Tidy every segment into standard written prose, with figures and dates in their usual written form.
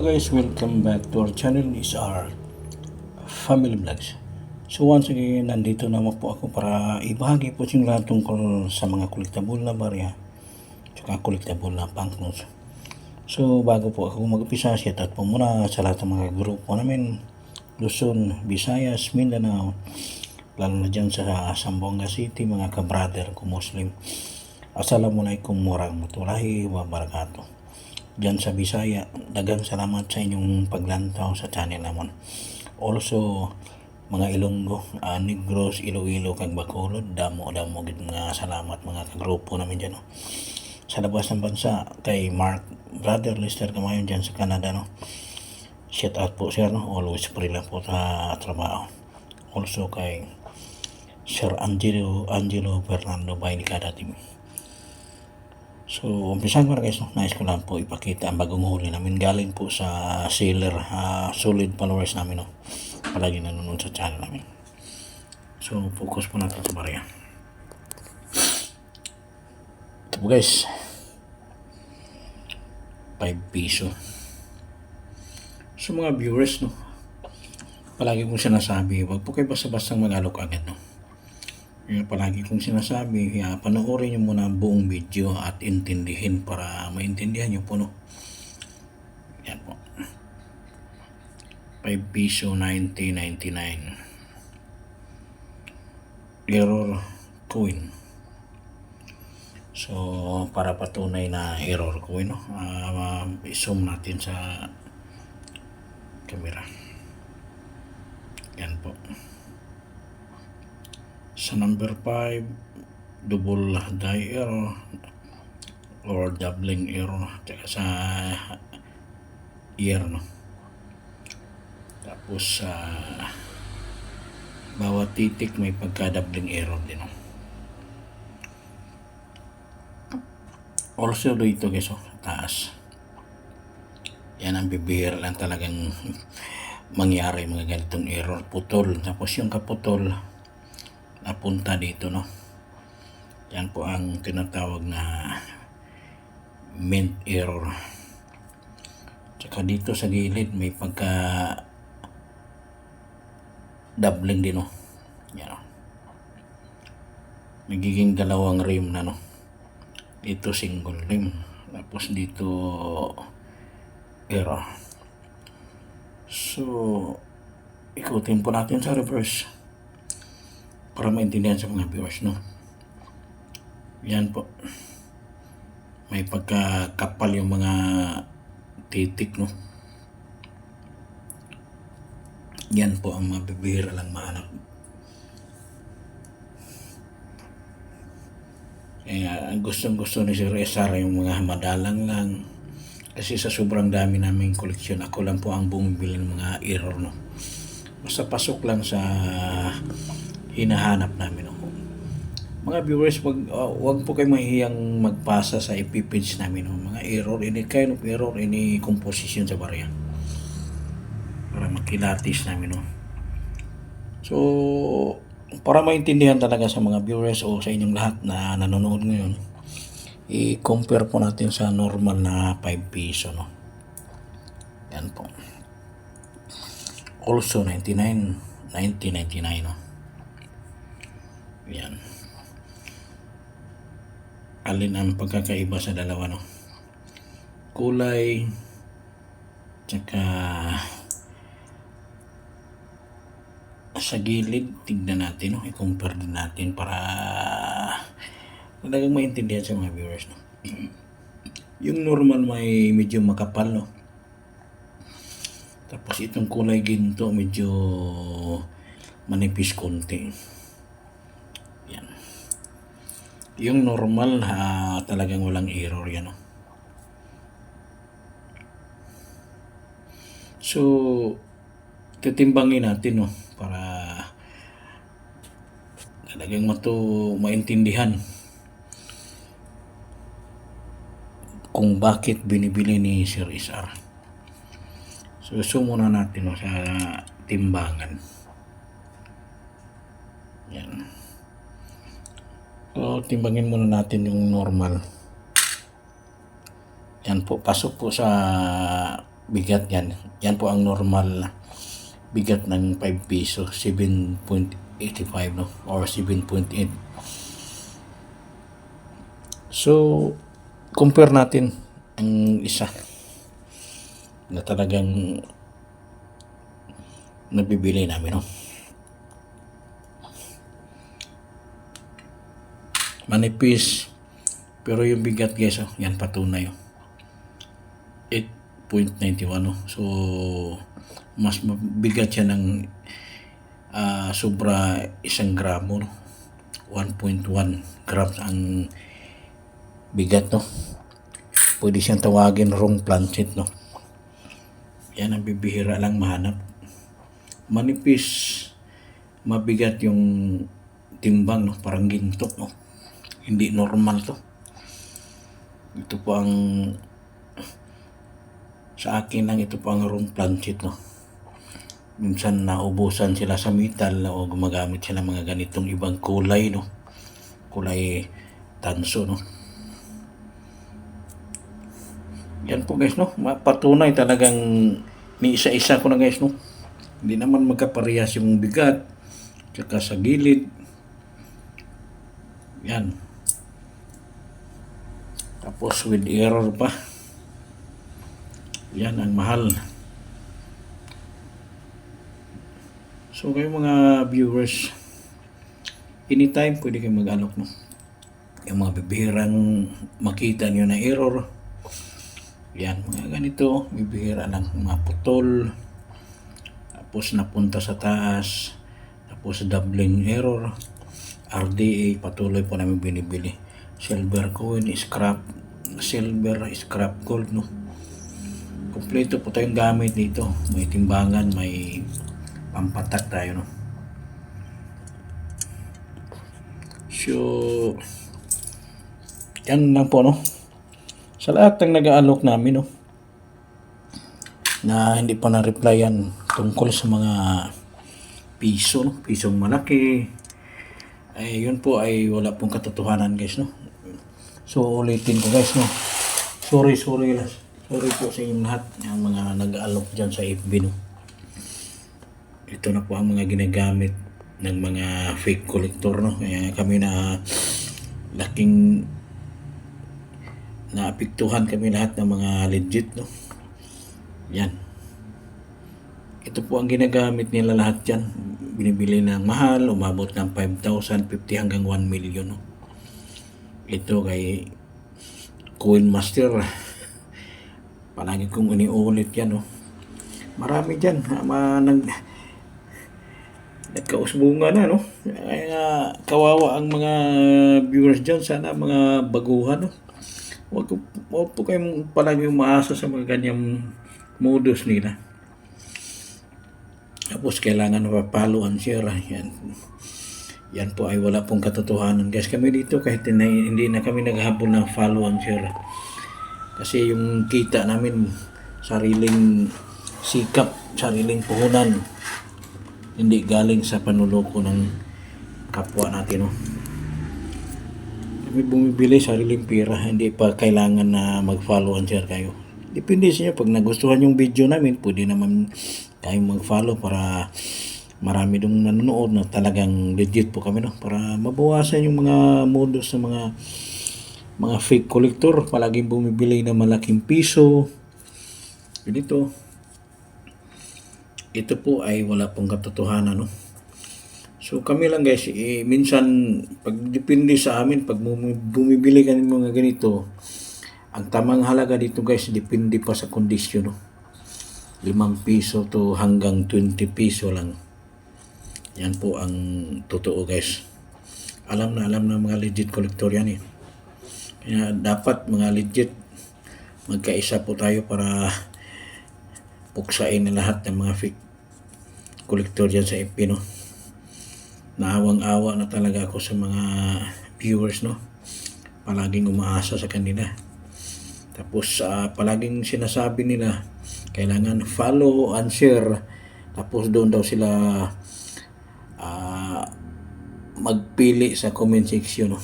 guys, welcome back to our channel. Is our family vlogs. So once again, nandito naman po ako para ibahagi po yung lahat tungkol sa mga collectible na barya tsaka collectible na banknotes. So bago po ako mag-upisa, shout out po muna sa lahat ng mga grupo namin, Luzon, Visayas, Mindanao, lalo na dyan sa Zamboanga City, mga ka-brother ko Muslim. Assalamualaikum warahmatullahi wabarakatuh. Diyan sa Bisaya, daghang salamat sa inyong paglantaw sa channel naman. Also, mga Ilonggo, Negros, Iloilo, kag Bacolod, damo gid mga salamat mga kagrupo namin dyan. No? Sa labas ng bansa, kay Mark, Brother Lester Kamayon dyan sa Canada. No? Shout out po sir, no? Always free lang po sa trabaho. Also kay Sir Angelo Fernando Bailicada TV. So, umpisan ko na guys, no? Nais ko lang po ipakita ang bagong huli namin galing po sa seller, solid followers namin, no? Palagi nanonood sa channel namin. So, focus po natin sa barya. Ito po guys, 5 piso. So mga viewers, no? Palagi kong sinasabi, wag po kayo basta-bastang mag-alok agad, no? Yung palagi kong sinasabi, panoorin nyo muna ang buong video at intindihin para maintindihan nyo po, no? Yan po. 5 piso 1999. Error coin. So, para patunay na error coin, no? I-zoom natin sa camera. Yan po. Sa number 5, double die error or doubling error, tsaka sa year, no? Tapos sa bawat titik may pagka-doubling error din, no? Also dito guys, sa taas, yan ang bibihira lang talagang mangyari mga ganitong error, putol. Tapos yung kaputol napunta dito, no? Yan po ang tinatawag na mint error. Tsaka dito sa gilid may pagka doubling din, no? Yan, no? Nagiging dalawang rim na, no? Dito single rim, tapos dito error. So ikutin po natin sa reverse para maintindihan sa mga viewers, no? Yan po, may pagkakapal yung mga titik, no? Yan po ang mabibihira lang mahanap. Kaya gustong-gusto ni Sir SR yung mga madalang lang, kasi sa sobrang dami naming koleksyon, ako lang po ang bumibili ng mga error, no? Basta pasok lang sa hinahanap namin, no? Mga viewers, wag po kayo mahihiyang magpasa sa FB page namin, no? Mga error, any kind of error, any composition sa barya, para makilatis namin, no? So para maintindihan talaga sa mga viewers o sa inyong lahat na nanonood ngayon, i-compare po natin sa normal na 5 piso, no? Yan po. Also 1999, no? Yan. Alin ang pagkakaiba sa dalawa, no? Kulay, tsaka sa gilid, tignan natin, no? I-compare din natin para talagang maintindihan sa mga viewers, no? Yung normal may medyo makapal, no? Tapos itong kulay ginto medyo manipis konti. Yan. Yung normal, talagang walang error yan, no? So titimbangin natin, no? Para talagang maintindihan kung bakit binibili ni Sir SR. So muna natin, no, sa timbangan. Yan. So timbangin muna natin yung normal. Yan po, pasok po sa bigat yan. Yan po ang normal bigat ng 5 piso, 7.85 no, or 7.8. So, compare natin ang isa na talagang nabibili namin, no. Manipis, pero yung bigat guys, yan patunay, 8.91, no. So, mas mabigat siya ng sobra 1 gramo, no. 1.1 grams ang bigat, no. Pwede siyang tawagin wrong planchet, no. Yan ang bibihira lang mahanap. Manipis, mabigat yung timbang, no. Parang ginto, no. Hindi normal to. Ito po ang sa akin lang, ito po ang wrong planchet, no. Minsan naubusan sila sa metal o gumagamit sila mga ganitong ibang kulay, no. Kulay tanso, no. Yan po guys, no. Patunay talagang ni isa-isa ko na guys, no. Hindi naman magkaparehas yung bigat tsaka sa gilid. Yan. Tapos with error pa. Yan ang mahal. So kayo mga viewers, anytime pwede kayo mag-alok, no. Yung mga bibihirang makita nyo na error, yan, mga ganito, bibihira lang, mga putol, tapos napunta sa taas, tapos doubling error, RDA, patuloy po namin binibili. Silver coin, scrap, silver, scrap gold, no. Kompleto po tayong gamit dito. May timbangan, may pampatak tayo, no. So, yan lang po, no. Sa lahat ng nag-aalok namin, no, na hindi pa na-replyan tungkol sa mga piso, no, pisong malaki, ay yun po ay wala pong katotohanan guys, no. So ulitin ko guys, no, sorry po sa inyong lahat, yung mga nag-aalok dyan sa FB, no. Ito na po ang mga ginagamit ng mga fake collector, no. Kaya kami na laking naapektuhan kami lahat ng mga legit, no. Yan. Ito po ang ginagamit nila lahat yan. Binibili ng mahal, umabot ng 5,000, 50 hanggang 1 million, no. Ito kay Coin Master, palagi kong iniulit yan, no. Marami dyan, nagkausbungan na, no. Kaya kawawa ang mga viewers dyan, sana mga baguhan, no. Huwag po kayong palagi umaasa sa mga ganyang modus nila. Tapos kailangan mapapalo and share. Yan po ay wala pong katotohanan. Guys, kami dito kahit hindi na kami naghahabol ng follow and share. Kasi yung kita namin, sariling sikap, sariling puhunan. Hindi galing sa panuloko ng kapwa natin, no. Kami bumibili sariling pera, hindi pa kailangan na mag-follow and share kayo. Depende sa inyo. Pag nagustuhan yung video namin, pwede naman kayong mag-follow para marami dong nanonood na talagang legit po kami, no. Para mabawasan yung mga modus sa mga fake collector, palaging bumibili ng malaking piso. Ganito. Ito po ay wala pong katotohanan, no. So kami lang guys, minsan pag depende sa amin, pag bumibili ka ng mga ganito, ang tamang halaga dito guys, depende pa sa kondisyon, no. 5 piso to hanggang 20 piso lang. Yan po ang totoo guys. Alam na mga legit collector yan, eh. Kaya dapat mga legit, magkaisa po tayo para puksain na lahat ng mga fake collector dyan sa FB, no. Naawang-awa na talaga ako sa mga viewers, no. Palaging umaasa sa kanila. Tapos palaging sinasabi nila, kailangan follow and share. Tapos doon daw sila magpili sa comment section, no.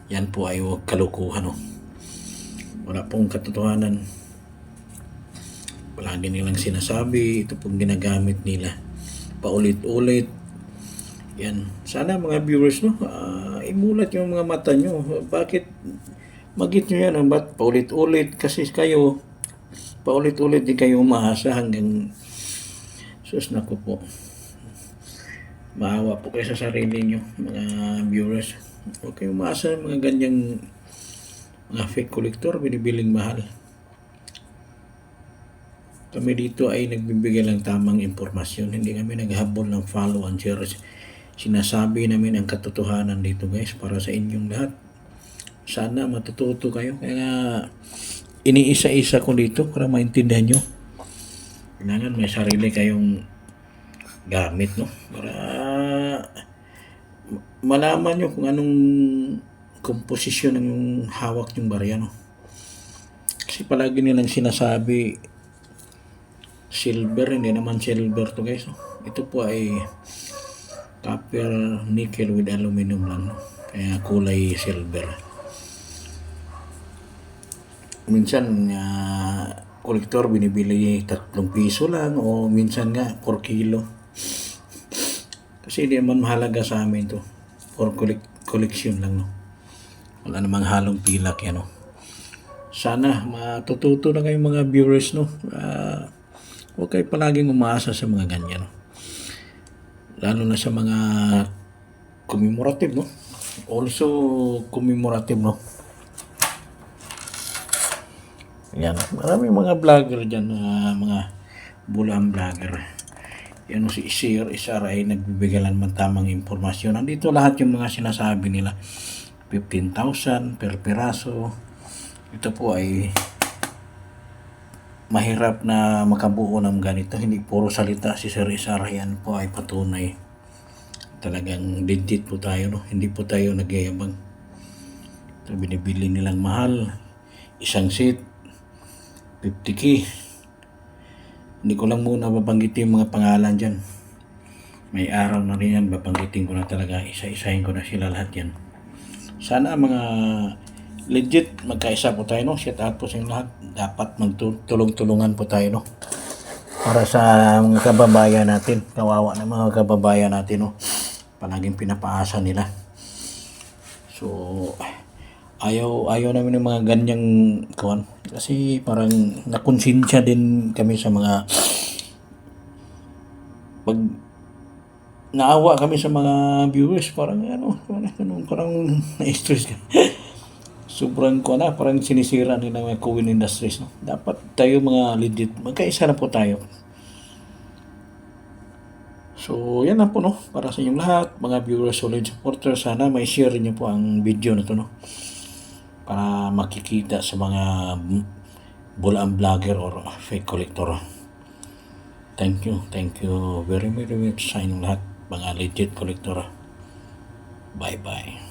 Yan po ay kalukuhan, no. Wala pong katotohanan. palagi nilang sinasabi, ito pong ginagamit nila paulit-ulit. Yan. Sana mga viewers, no, imulat yung mga mata nyo. Bakit magit nyo yan? Ba't paulit-ulit? Kasi kayo, paulit-ulit di kayo umaasa hanggang sus naku po. Maawa po kayo sa sarili nyo, mga viewers. Huwag kayo umaasa ng mga ganyang mga fake collector, binibiling mahal. Kami dito ay nagbibigay lang tamang impormasyon. Hindi kami naghabol ng follow and share. Sinasabi namin ang katotohanan dito guys para sa inyong lahat. Sana matututo kayo. Kaya iniisa-isa ko dito para maintindihan nyo. Kailangan may sarili kayong gamit, no? Para malaman nyo kung anong komposisyon ng hawak yung barya, no? Kasi palagi nilang sinasabi silver, hindi naman silver to guys, no? Ito po ay copper nickel with aluminum lang, no? Kaya kulay silver. Minsan kolektor binibili 3 piso lang o minsan nga 4 kilo. Kasi hindi naman mahalaga sa amin to. For collection lang, no? Wala namang halong pilak yan, no? Sana matututo na kayong mga viewers, no? Huwag kayo palaging umaasa sa mga ganyan, no? Lalo na sa mga commemorative, no? Also commemorative, no? Yan. Maraming mga vlogger dyan, mga bulang vlogger. Yan si Sir Isar ay nagbibigay lang man tamang impormasyon. Nandito lahat yung mga sinasabi nila. 15,000 per piraso. Ito po ay mahirap na makabuo ng ganito. Hindi puro salita si Sir Isar. Yan po ay patunay. Talagang legit po tayo, no? Hindi po tayo nagyayabang. Ito binibili nilang mahal. Isang seat, 50K. Hindi ko lang muna babanggitin yung mga pangalan dyan. May araw na rin yan, babanggitin ko na talaga. Isa-isahin ko na sila lahat yan. Sana mga legit magkaisa po tayo, no? Shout out po sa inyo lahat. Dapat magtulong-tulungan po tayo, no? Para sa mga kababayan natin. Kawawa na mga kababayan natin, no? Palaging pinapaasa nila. So, ayaw namin ng mga ganyang kawan. Kasi parang nakonsensya din kami sa mga pag naawa kami sa mga viewers, parang parang na-stress ka. Sobrang parang sinisira nila mga Coin Industries, no? Dapat tayo mga legit, magkaisa na po tayo. So, yan na po, no? Para sa inyong lahat, mga viewers, solid supporters, sana may share niyo po ang video na to, no? Para makikita sa mga bulang vlogger or fake collector. Thank you very much sa inyong lahat, mga legit collector. Bye bye.